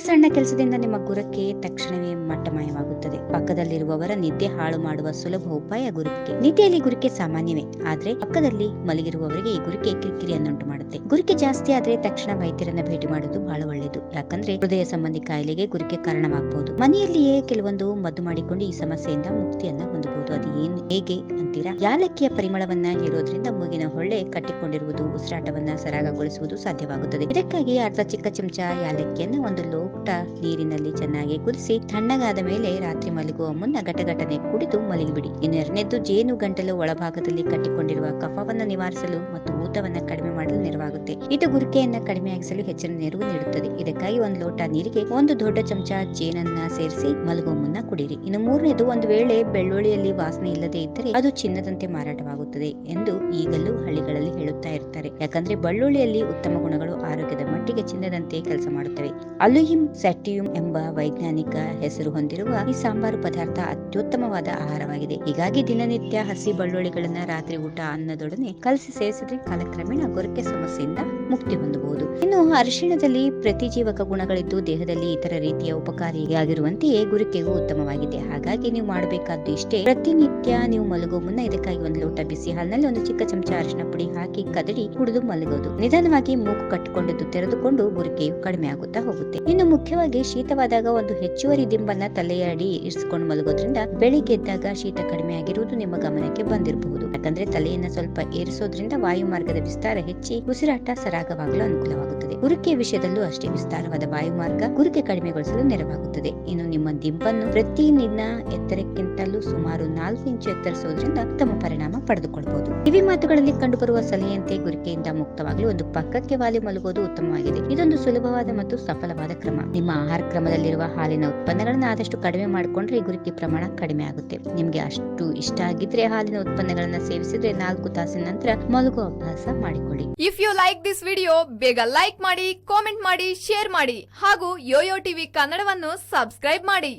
ಸಣ್ಣ ಕೆಲಸದಿಂದ ನಿಮ್ಮ ಗುರಕ್ಕೆ ತಕ್ಷಣವೇ ಮಟ್ಟಮಾಯವಾಗುತ್ತದೆ. ಪಕ್ಕದಲ್ಲಿರುವವರ ನಿದ್ದೆ ಹಾಳು ಮಾಡುವ ಸುಲಭ ಉಪಾಯ ಗುರಿಕೆ. ನಿದ್ದೆಯಲ್ಲಿ ಗುರಿಕೆ ಸಾಮಾನ್ಯವೇ, ಆದ್ರೆ ಪಕ್ಕದಲ್ಲಿ ಮಲಗಿರುವವರಿಗೆ ಈ ಗುರಿಕೆ ಕಿರಿಕಿರಿಯನ್ನುಂಟು ಮಾಡುತ್ತೆ. ಗುರಿಕೆ ಜಾಸ್ತಿ ಆದ್ರೆ ತಕ್ಷಣ ವೈದ್ಯರನ್ನ ಭೇಟಿ ಮಾಡುವುದು ಬಹಳ ಒಳ್ಳೆಯದು. ಯಾಕಂದ್ರೆ ಹೃದಯ ಸಂಬಂಧಿ ಕಾಯಿಲೆಗೆ ಗುರಿಕೆ ಕಾರಣವಾಗಬಹುದು. ಮನೆಯಲ್ಲಿಯೇ ಕೆಲವೊಂದು ಮದ್ದು ಮಾಡಿಕೊಂಡು ಈ ಸಮಸ್ಯೆಯಿಂದ ಮುಕ್ತಿಯನ್ನ ಹೊಂದಬಹುದು. ಅದು ಹೇಗೆ ಅಂತೀರಾ? ಯಾಲಕ್ಕಿಯ ಪರಿಮಳವನ್ನ ಹೀರೋದ್ರಿಂದ ಮೂಗಿನ ಹೊಳ್ಳೆ ಕಟ್ಟಿಕೊಂಡಿರುವುದು ಉಸಿರಾಟವನ್ನ ಸರಾಗಗೊಳಿಸುವುದು ಸಾಧ್ಯವಾಗುತ್ತದೆ. ಇದಕ್ಕಾಗಿ ಅರ್ಧ ಚಿಕ್ಕ ಚಮಚ ಯಾಲಕ್ಕಿಯನ್ನ ಒಂದು ಲೋಟ ನೀರಿನಲ್ಲಿ ಚೆನ್ನಾಗಿ ಕುದಿಸಿ ತಣ್ಣಗಾದ ಮೇಲೆ ರಾತ್ರಿ ಮಲಗುವ ಮುನ್ನ ಘಟಘಟನೆ ಕುಡಿದು ಮಲಗಿಬಿಡಿ. ಇನ್ನು ಎರಡನೇದ್ದು, ಜೇನು ಗಂಟಲು ಒಳಭಾಗದಲ್ಲಿ ಕಟ್ಟಿಕೊಂಡಿರುವ ಕಫವನ್ನ ನಿವಾರಿಸಲು ಮತ್ತು ಊತವನ್ನ ಕಡಿಮೆ ಮಾಡಲು ನೆರವಾಗುತ್ತೆ. ಇದು ಗುರಿಕೆಯನ್ನ ಕಡಿಮೆಯಾಗಿಸಲು ಹೆಚ್ಚಿನ ನೆರವು ನೀಡುತ್ತದೆ. ಇದಕ್ಕಾಗಿ ಒಂದು ಲೋಟ ನೀರಿಗೆ ಒಂದು ದೊಡ್ಡ ಚಮಚ ಜೇನನ್ನ ಸೇರಿಸಿ ಮಲಗುವ ಮುನ್ನ ಕುಡಿರಿ. ಇನ್ನು ಮೂರನೇದು, ಒಂದು ವೇಳೆ ಬೆಳ್ಳುಳ್ಳಿಯಲ್ಲಿ ವಾಸನೆ ಇಲ್ಲದೆ ಇದ್ದರೆ ಅದು ಚಿನ್ನದಂತೆ ಮಾರಾಟವಾಗುತ್ತದೆ ಎಂದು ಈಗಲೂ ಹಳ್ಳಿಗಳಲ್ಲಿ ಹೇಳುತ್ತಾ ಇರ್ತಾರೆ. ಯಾಕಂದ್ರೆ ಬೆಳ್ಳುಳ್ಳಿಯಲ್ಲಿ ಉತ್ತಮ ಗುಣಗಳು ಆರೋಗ್ಯದ ಮಟ್ಟಿಗೆ ಚಿನ್ನದಂತೆ ಕೆಲಸ ಮಾಡುತ್ತವೆ. ಅಲುಯಿಮ್ ಸ್ಯಾಟಿಯುಮ್ ಎಂಬ ವೈಜ್ಞಾನಿಕ ಹೆಸರು ಹೊಂದಿರುವ ಈ ಸಾಂಬಾರು ಪದಾರ್ಥ ಅತ್ಯುತ್ತಮವಾದ ಆಹಾರವಾಗಿದೆ. ಹೀಗಾಗಿ ದಿನನಿತ್ಯ ಹಸಿ ಬೆಳ್ಳುಳ್ಳಿಗಳನ್ನ ರಾತ್ರಿ ಊಟ ಅನ್ನದೊಡನೆ ಕಲಸಿ ಸೇವಿಸಿದ್ರೆ ಕಾಲಕ್ರಮೇಣ ಗುರಿಕೆ ಸಮಸ್ಯೆಯಿಂದ ಮುಕ್ತಿ ಹೊಂದಬಹುದು. ಇನ್ನು ಅರಿಶಿಣದಲ್ಲಿ ಪ್ರತಿಜೀವಕ ಗುಣಗಳಿದ್ದು ದೇಹದಲ್ಲಿ ಇತರ ರೀತಿಯ ಉಪಕಾರಿಯಾಗಿರುವಂತೆಯೇ ಗುರಿಕೆಗೂ ಉತ್ತಮವಾಗಿದೆ. ಹಾಗಾಗಿ ನೀವು ಮಾಡಬೇಕಾದ್ದು ಇಷ್ಟೇ: ಪ್ರತಿನಿತ್ಯ ನೀವು ಮಲಗುವ ಮುನ್ನ ಇದಕ್ಕಾಗಿ ಒಂದು ಲೋಟ ಬಿಸಿ ಹಾಲಿನಲ್ಲಿ ಒಂದು ಚಿಕ್ಕ ಚಮಚ ಅರಿಶಿಣ ಪುಡಿ ಹಾಕಿ ಕದಡಿ ಕುಡಿದು ಮಲಗೋದು. ನಿಧಾನವಾಗಿ ಮೂಗು ಕಟ್ಟಿಕೊಂಡಿದ್ದು ತೆರೆದುಕೊಂಡು ಗುರಿಕೆಯು ಕಡಿಮೆ ಆಗುತ್ತಾ ಹೋಗುತ್ತೆ. ಇನ್ನು ಮುಖ್ಯವಾಗಿ ಶೀತವಾದಾಗ ಒಂದು ಹೆಚ್ಚುವರಿ ದಿಂಬನ್ನ ತಲೆಯ ಅಡಿ ಇರಿಸಿಕೊಂಡು ಮಲಗೋದ್ರಿಂದ ಬೆಳಿಗ್ಗೆ ಎದ್ದಾಗ ಶೀತ ಕಡಿಮೆ ಆಗಿರುವುದು ನಿಮ್ಮ ಗಮನಕ್ಕೆ ಬಂದಿರಬಹುದು. ಯಾಕಂದ್ರೆ ತಲೆಯನ್ನ ಸ್ವಲ್ಪ ಏರಿಸೋದ್ರಿಂದ ವಾಯು ಮಾರ್ಗದ ವಿಸ್ತಾರ ಹೆಚ್ಚಿ ಉಸಿರಾಟ ಸರಾಗವಾಗಲು ಅನುಕೂಲವಾಗುತ್ತದೆ. ಗುರಿಕೆಯ ವಿಷಯದಲ್ಲೂ ಅಷ್ಟೇ, ವಿಸ್ತಾರವಾದ ವಾಯು ಮಾರ್ಗ ಗುರಿಕೆ ಕಡಿಮೆಗೊಳಿಸಲು ನೆರವಾಗುತ್ತದೆ. ಇನ್ನು ನಿಮ್ಮ ದಿಂಬನ್ನು ಪ್ರತಿದಿನ ಎತ್ತರಕ್ಕಿಂತಲೂ ಸುಮಾರು 4 ಇಂಚು ಎತ್ತರಿಸುವುದರಿಂದ ಉತ್ತಮ ಪರಿಣಾಮ ಪಡೆದುಕೊಳ್ಳಬಹುದು. ಕಿವಿ ಮಾತುಗಳಲ್ಲಿ ಕಂಡುಬರುವ ಸಲಹೆಯಂತೆ ಗುರಿಕೆಯಿಂದ ಮುಕ್ತವಾಗಲು ಒಂದು ಪಕ್ಕಕ್ಕೆ ವಾಲಿ ಮಲಗುವುದು ಉತ್ತಮವಾಗಿದೆ. ಇದೊಂದು ಸುಲಭವಾದ ಮತ್ತು ಸಫಲವಾದ ಕ್ರಮ. ನಿಮ್ಮ ಆಹಾರ ಕ್ರಮದಲ್ಲಿರುವ ಹಾಲಿನ ಉತ್ಪನ್ನಗಳನ್ನ ಆದಷ್ಟು ಕಡಿಮೆ ಮಾಡಿಕೊಂಡ್ರೆ ಈ ಗುರಿಕೆ ಪ್ರಮಾಣ ಕಡಿಮೆ ಆಗುತ್ತೆ. ನಿಮ್ಗೆ ಅಷ್ಟು ಇಷ್ಟ ಆಗಿದ್ರೆ ಹಾಲಿನ ಉತ್ಪನ್ನಗಳನ್ನ ಸೇವಿಸಿದ್ರೆ 4 ತಾಸಿನ ನಂತರ ಮಲಗುವ ಅಭ್ಯಾಸ ಮಾಡಿಕೊಳ್ಳಿ. If you like this video, ಬೇಗ ಲೈಕ್ ಮಾಡಿ, ಕಾಮೆಂಟ್ ಮಾಡಿ, ಶೇರ್ ಮಾಡಿ ಹಾಗೂ ಯೋಯೋ ಟಿವಿ ಕನ್ನಡವನ್ನು ಸಬ್ಸ್ಕ್ರೈಬ್ ಮಾಡಿ.